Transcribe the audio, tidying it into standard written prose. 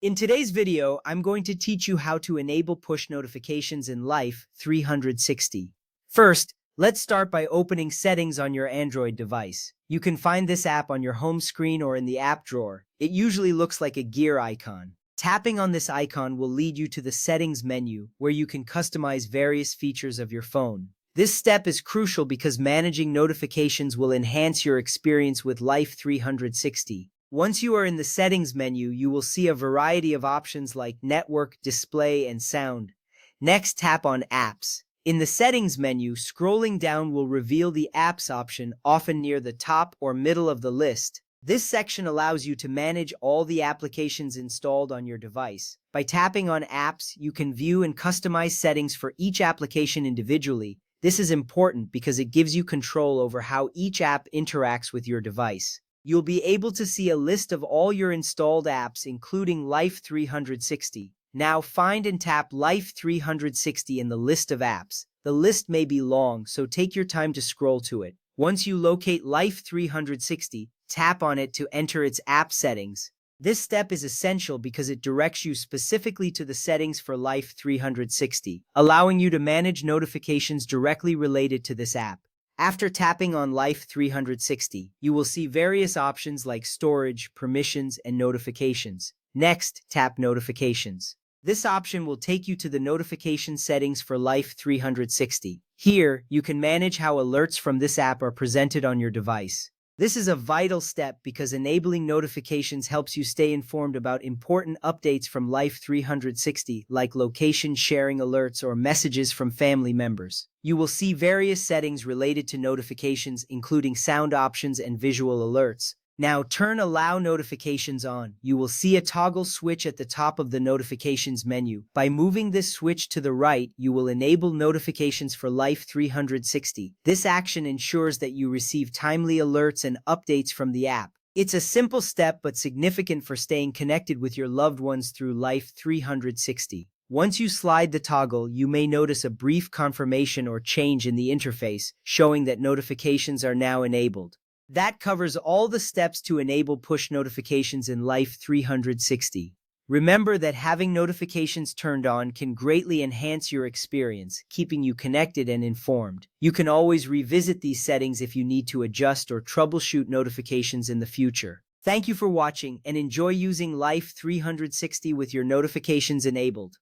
In today's video, I'm going to teach you how to enable push notifications in Life 360. First, let's start by opening Settings on your Android device. You can find this app on your home screen or in the app drawer. It usually looks like a gear icon. Tapping on this icon will lead you to the Settings menu, where you can customize various features of your phone. This step is crucial because managing notifications will enhance your experience with Life 360. Once you are in the Settings menu, you will see a variety of options like Network, Display, and Sound. Next, tap on Apps. In the Settings menu, scrolling down will reveal the Apps option, often near the top or middle of the list. This section allows you to manage all the applications installed on your device. By tapping on Apps, you can view and customize settings for each application individually. This is important because it gives you control over how each app interacts with your device. You'll be able to see a list of all your installed apps, including Life 360. Now find and tap Life 360 in the list of apps. The list may be long, so take your time to scroll to it. Once you locate Life 360, tap on it to enter its app settings. This step is essential because it directs you specifically to the settings for Life 360, allowing you to manage notifications directly related to this app. After tapping on Life 360, you will see various options like storage, permissions, and notifications. Next, tap Notifications. This option will take you to the notification settings for Life 360. Here, you can manage how alerts from this app are presented on your device. This is a vital step because enabling notifications helps you stay informed about important updates from Life 360, like location sharing alerts or messages from family members. You will see various settings related to notifications, including sound options and visual alerts. Now turn Allow Notifications on. You will see a toggle switch at the top of the Notifications menu. By moving this switch to the right, you will enable notifications for Life 360. This action ensures that you receive timely alerts and updates from the app. It's a simple step but significant for staying connected with your loved ones through Life 360. Once you slide the toggle, you may notice a brief confirmation or change in the interface, showing that notifications are now enabled. That covers all the steps to enable push notifications in Life 360. Remember that having notifications turned on can greatly enhance your experience, keeping you connected and informed. You can always revisit these settings if you need to adjust or troubleshoot notifications in the future. Thank you for watching and enjoy using Life 360 with your notifications enabled.